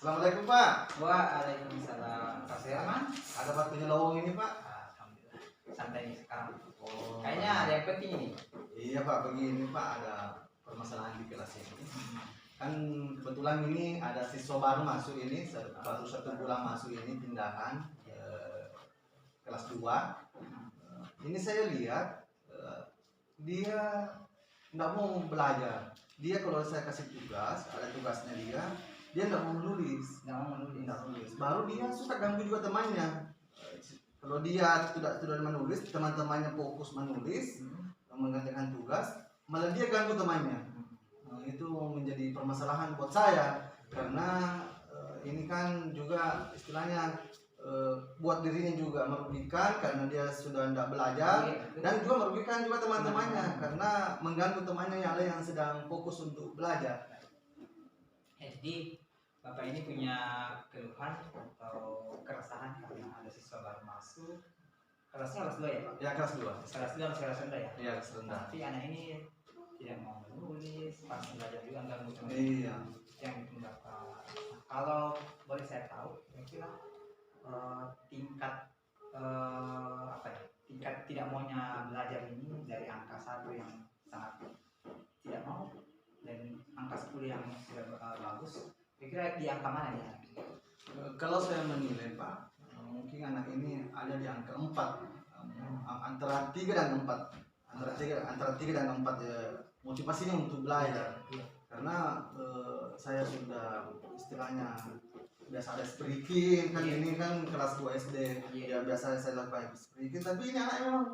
Assalamualaikum Pak. Waalaikumsalam. Pak Firman, Ada waktunya lowong ini Pak? alhamdulillah. Santai nih sekarang. Oh, Kayaknya ada yang penting ini. Iya Pak, begini Pak, ada permasalahan di kelas ini. Kan kebetulan ini ada siswa baru masuk ini, baru 1 bulan masuk ini pindahan kelas 2. Ini saya lihat dia nggak mau belajar. Dia kalau saya kasih tugas, ada tugasnya dia nggak mau menulis. Nggak menulis. Baru dia suka ganggu juga temannya. Kalau dia tidak menulis, teman-temannya fokus menulis, mengerjakan tugas, malah dia ganggu temannya. Itu menjadi permasalahan buat saya karena ini kan juga istilahnya buat dirinya juga merugikan karena dia sudah tidak belajar, dan juga merugikan juga teman-temannya karena mengganggu temannya yang sedang fokus untuk belajar. Jadi Bapak ini punya keluhan atau keresahan karena ada siswa baru masuk. Kelasnya kelas 2 ya Pak? Ya, kelas 2. Kelas 2 masih kelas rendah ya? Iya, kelas rendah. Tapi anak ini tidak mau menulis, pas belajar juga ganggu teman. Iya. Yang bikin Bapak. Kalau boleh saya tahu, kira-kira tingkat tingkat tidak maunya belajar ini dari angka 1 yang sangat tidak mau dan angka 10 yang sudah bagus, kira-kira di angka mana ya? Kalau saya menilai Pak, mungkin anak ini ada di angka 4, antara 3 dan 4, antara 3 dan 4 ya, motivasinya untuk belajar. Karena saya sudah istilahnya biasa ada speaking kan, ini kan kelas 2 SD ya, biasa saya lakukan speaking, tapi ini anak memang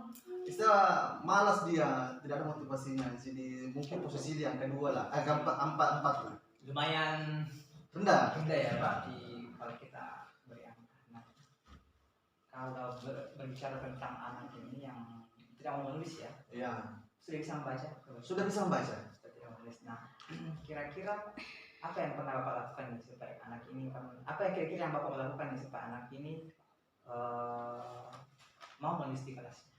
istilah malas, dia tidak ada motivasinya. Jadi mungkin posisi dia angka 2 lah, angka 4 lah. Lumayan rendah ya Pak kalau kita beri angka. Nah, kalau berbicara tentang anak ini yang tidak mau menulis ya, sudah bisa membaca? Sudah bisa membaca. Nah, kira-kira apa yang pernah Bapak lakukan nih supaya anak ini, apa yang kira-kira yang Bapak lakukan nih supaya anak ini mau menulis di kelasnya?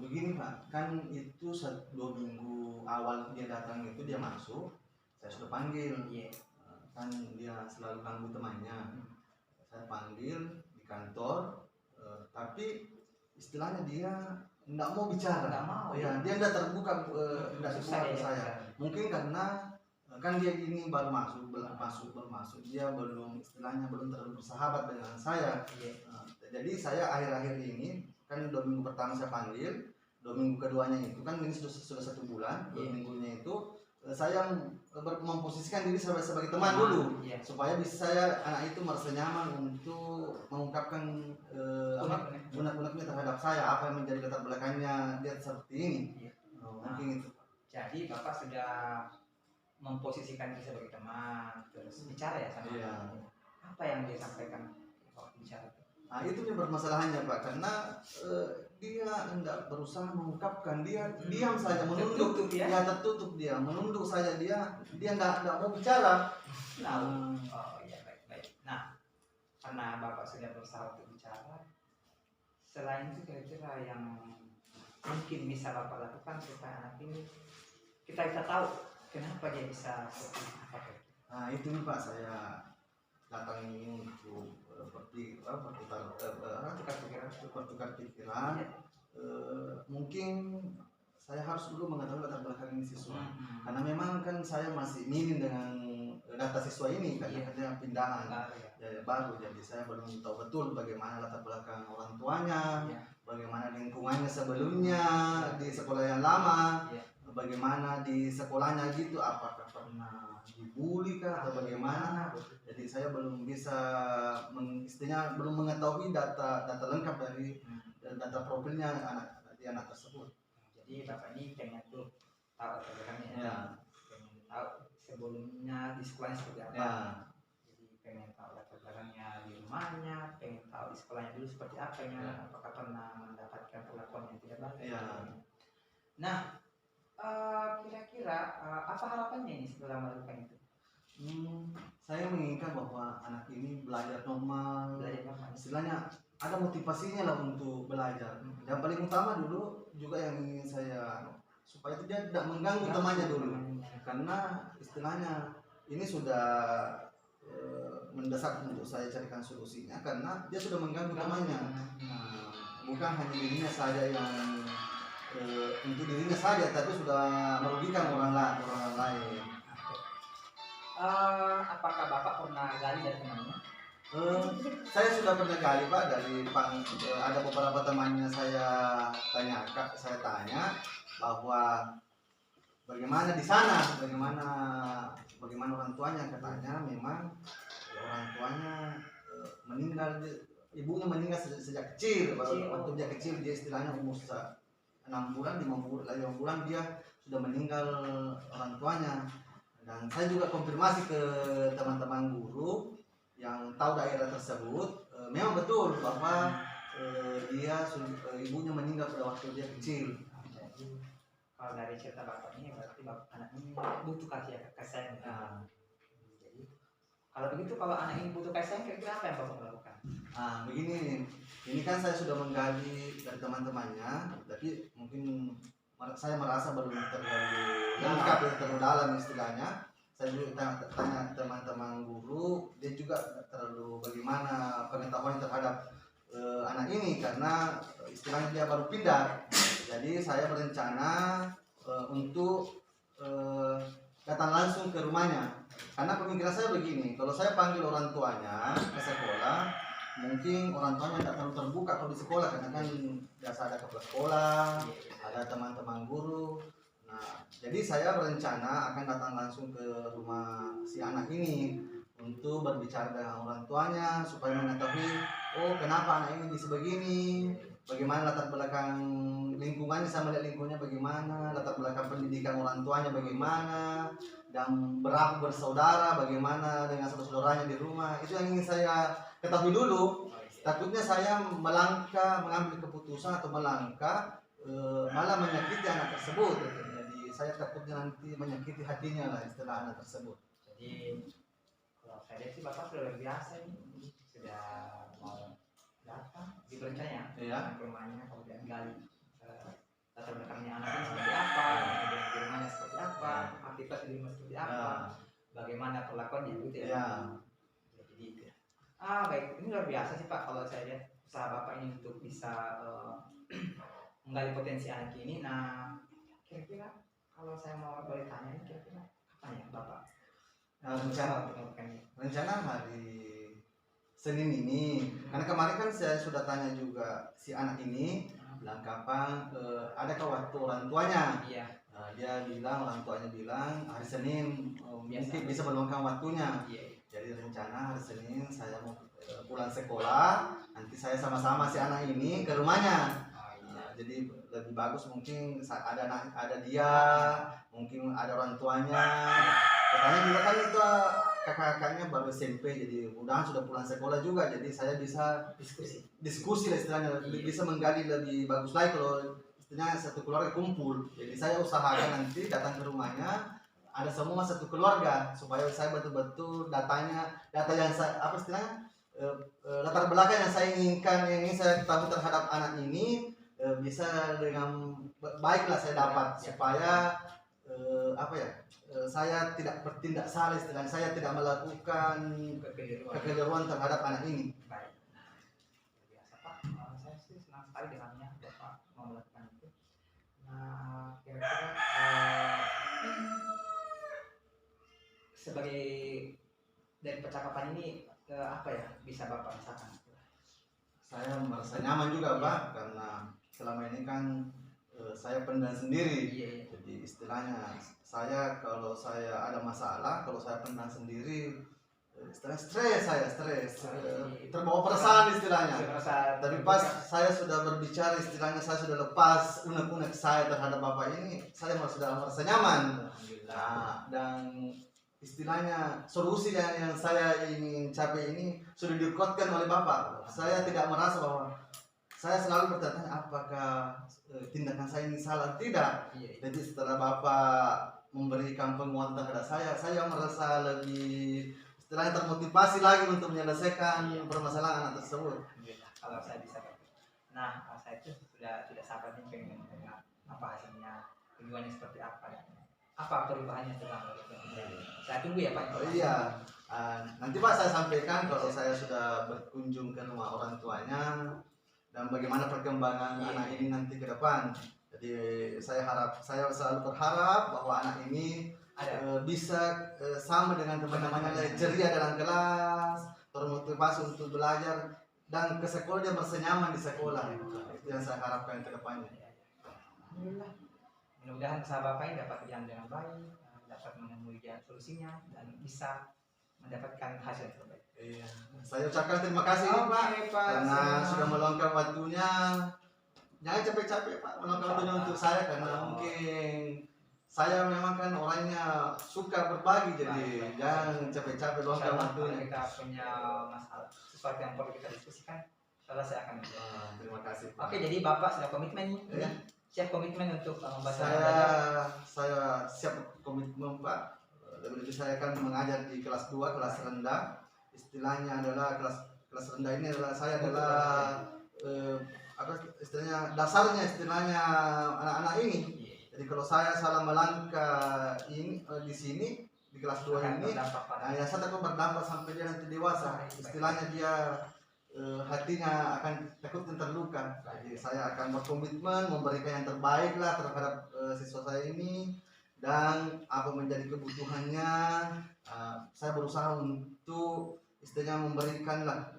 Begini Pak, kan itu 2 minggu awal dia datang itu dia masuk, saya sudah panggil. Kan dia selalu ganggu temannya, saya panggil di kantor, tapi istilahnya dia nggak mau bicara. Ya, dia nggak terbuka, nggak terbuka ke saya. Mungkin karena kan dia ini baru masuk, dia belum istilahnya belum terlalu bersahabat dengan saya. Jadi saya akhir-akhir ini kan 2 minggu pertama saya panggil, 2 minggu keduanya itu kan ini sudah 1 bulan, 2 minggunya itu saya memposisikan diri sebagai teman dulu, supaya bisa anak itu merasa nyaman untuk mengungkapkan unek-uneknya terhadap saya, apa yang menjadi latar belakangnya dia seperti ini. Mungkin itu. Jadi Bapak sudah memposisikan diri sebagai teman, terus bicara ya sama dia. Apa yang dia sampaikan waktu bicara? Nah, itu dia permasalahannya Pak, karena dia tidak berusaha mengungkapkan, dia diam saja, menunduk, tertutup dia, menunduk saja, dia tidak mau bicara. Oh iya, baik. Nah, karena Bapak sudah berusaha untuk bicara, selain itu kira-kira yang mungkin bisa Bapak lakukan supaya anak ini kita bisa tahu kenapa dia bisa seperti apa? Nah, itu nih Pak, saya datang ini untuk bertukar pikiran. Mungkin saya harus dulu mengetahui latar belakang ini siswa, karena memang kan saya masih minim dengan data siswa ini karena pindahan baru, jadi saya belum tahu betul bagaimana latar belakang orang tuanya, bagaimana lingkungannya sebelumnya di sekolah yang lama, bagaimana di sekolahnya gitu, apakah pernah dibully kah atau bagaimana. Jadi saya belum bisa istilahnya belum mengetahui data lengkap dari data profilnya anak tersebut. Jadi Bapak ini pengen tuh tahu latar belakangnya, pengen tahu sebelumnya di sekolahnya seperti apa. Jadi pengen tahu latar belakangnya di rumahnya, pengen tahu di sekolahnya dulu seperti apa, apakah pernah mendapatkan perlakuan yang tidak baik. Nah, kira-kira apa harapannya ini setelah melakukan itu? Saya menginginkan bahwa anak ini belajar normal, istilahnya ada motivasinya lah untuk belajar. Yang paling utama dulu juga yang ingin saya supaya dia tidak mengganggu temannya dulu, karena istilahnya ini sudah mendesak untuk saya carikan solusinya karena dia sudah mengganggu temannya. Bukan hanya dirinya saja yang untuk dirinya saja, tapi sudah merugikan orang lain. Apakah Bapak pernah gali dari temannya? Saya sudah pernah gali Pak dari ada beberapa temannya saya tanya bahwa bagaimana di sana, bagaimana orang tuanya. Katanya memang orang tuanya meninggal, ibunya meninggal sejak kecil. Waktu dia kecil, dia istilahnya umur 6 bulan, 5 bulan dia sudah meninggal orang tuanya. Dan saya juga konfirmasi ke teman-teman guru yang tahu daerah tersebut, memang betul bahwa ibunya meninggal pada waktu dia kecil. Jadi kalau dari cerita Bapak ini berarti anak ini butuh kasih sayang. Jadi kalau begitu, kalau anak ini butuh kasih sayang, kira-kira apa yang Bapak lakukan? Begini, ini kan saya sudah menggali dari teman-temannya, tapi mungkin saya merasa belum terlalu lengkap dan terlalu dalam istilahnya. Saya juga tanya teman-teman guru, dia juga terlalu bagaimana pengetahuan terhadap anak ini karena istilahnya dia baru pindah. Jadi saya berencana untuk datang langsung ke rumahnya. Karena pemikiran saya begini, kalau saya panggil orang tuanya ke sekolah, mungkin orang tuanya tidak terlalu terbuka kalau di sekolah, karena kan biasa ada kepala sekolah, ada teman-teman guru. Nah, jadi saya berencana akan datang langsung ke rumah si anak ini untuk berbicara dengan orang tuanya supaya mengetahui, oh kenapa anak ini bisa begini, bagaimana latar belakang lingkungannya, sama lihat lingkungannya bagaimana, latar belakang pendidikan orang tuanya bagaimana, dan berapa bersaudara, bagaimana dengan saudara-saudaranya di rumah. Itu yang ingin saya ketahui dulu. Takutnya saya mengambil keputusan atau melangkah malah menyakiti anak tersebut. Jadi saya takutnya nanti menyakiti hatinya lah istilah anak tersebut. Jadi kalau saya lihat sih Bapak sudah luar biasa ini, sudah mau datang di berencana ke rumahnya, kemudian gali latar belakangnya anak ini seperti apa, kemudian di rumahnya seperti apa, aktivitas di rumah seperti apa, bagaimana perlakuannya gitu ya. Jadi baik, ini luar biasa sih Pak kalau saya lihat usaha Bapak ini untuk bisa menggali potensi anak ini. Nah, kira-kira kalau saya mau boleh tanya ini, kira-kira kapan ya Bapak rencana hari Senin ini? Karena kemarin kan saya sudah tanya juga si anak ini bilang kapan adakah waktu orang tuanya. Dia bilang, orang tuanya bilang hari Senin mungkin bisa meluangkan waktunya. Jadi rencana hari Senin saya mau pulang sekolah, nanti saya sama-sama si anak ini ke rumahnya. Jadi lebih bagus mungkin ada dia, mungkin ada orang tuanya. Katanya juga kan itu kakak-kakaknya baru SMP, jadi mudah-mudahan sudah pulang sekolah juga. Jadi saya bisa diskusi lah istilahnya, bisa menggali lebih bagus lagi kalau istilahnya satu keluarga kumpul. Jadi saya usahakan nanti datang ke rumahnya ada semua satu keluarga supaya saya betul-betul data yang saya latar belakang yang saya inginkan, yang ingin saya ketahui terhadap anak ini bisa dengan baiklah saya dapat supaya saya tidak bertindak salah istilahnya, saya tidak melakukan kekeliruan terhadap anak ini. Baik, biasa Pak, saya sih senang sekali dengannya Bapak mau melakukan itu. Nah, kira-kira sebagai dari percakapan ini apa ya bisa Bapak rasakan? Saya merasa nyaman juga Pak, karena selama ini kan saya pendam sendiri. Jadi istilahnya saya kalau saya ada masalah, kalau saya pendam sendiri stres, terbawa perasaan istilahnya. Tapi pas saya sudah berbicara istilahnya, saya sudah lepas unek-unek saya terhadap Bapak ini, saya sudah merasa nyaman. Nah, dan istilahnya solusi yang saya ingin capai ini sudah dikuatkan oleh Bapak. Saya tidak merasa bahwa saya selalu bertanya apakah tindakan saya ini salah, tidak. Jadi setelah Bapak memberikan penguatan terhadap saya merasa lebih istilahnya termotivasi lagi untuk menyelesaikan permasalahan anak tersebut. Kalau saya bisa, nah saya itu sudah tidak sabar nih pengen dengar apa hasilnya, tujuannya seperti apa ya, apa perubahannya setelah itu. Saya tunggu ya Pak. Iya, Nanti Pak saya sampaikan kalau saya sudah berkunjung ke rumah orang tuanya dan bagaimana perkembangan anak ini nanti ke depan. Jadi saya selalu berharap bahwa anak ini bisa sama dengan teman-temannya, ceria dalam kelas, termotivasi untuk belajar dan ke sekolah dia merasa nyaman di sekolah. Itu yang saya harapkan ke depannya. Alhamdulillah. Mudah-mudahan usaha Bapak ini dapat berjalan dengan baik, dapat menemui jalan solusinya dan bisa mendapatkan hasil yang terbaik. Iya. Saya ucapkan terima kasih Pak, karena sudah meluangkan waktunya. Jangan capek-capek Pak meluangkan waktunya untuk saya karena mungkin saya memang kan orangnya suka berbagi, jadi jangan capek-capek luangkan waktunya. Kita punya masalah sesuatu yang perlu kita diskusikan, salah saya akan terima kasih Pak. Oke, jadi Bapak sudah komitmen nih, Ya. siap komitmen untuk membaca. Saya siap komitmen Pak. Lebih saya akan mengajar di kelas 2, kelas rendah. Istilahnya adalah kelas rendah ini adalah saya adalah apa istilahnya dasarnya istilahnya anak-anak ini. Jadi kalau saya salah melangkah ini di sini di kelas 2 ini, ya saya takut berdampak sampai dia nanti dewasa. Istilahnya dia hatinya akan takut terluka. Jadi saya akan berkomitmen memberikan yang terbaik lah terhadap siswa saya ini, dan apa menjadi kebutuhannya saya berusaha untuk istilahnya memberikan lah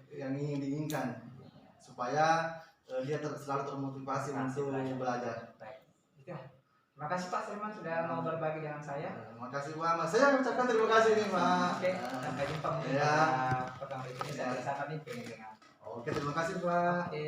yang ingin diinginkan supaya dia selalu termotivasi untuk belajar. Terima kasih Pak Sulaiman sudah mau berbagi dengan saya. Terima kasih Pak. Saya mengucapkan terima kasih nih Pak. Oke, sampai jumpa mungkin Ya. pertemuan berikutnya. Saya sangat nih pengen dengar. Oke, terima kasih Pak. Oke.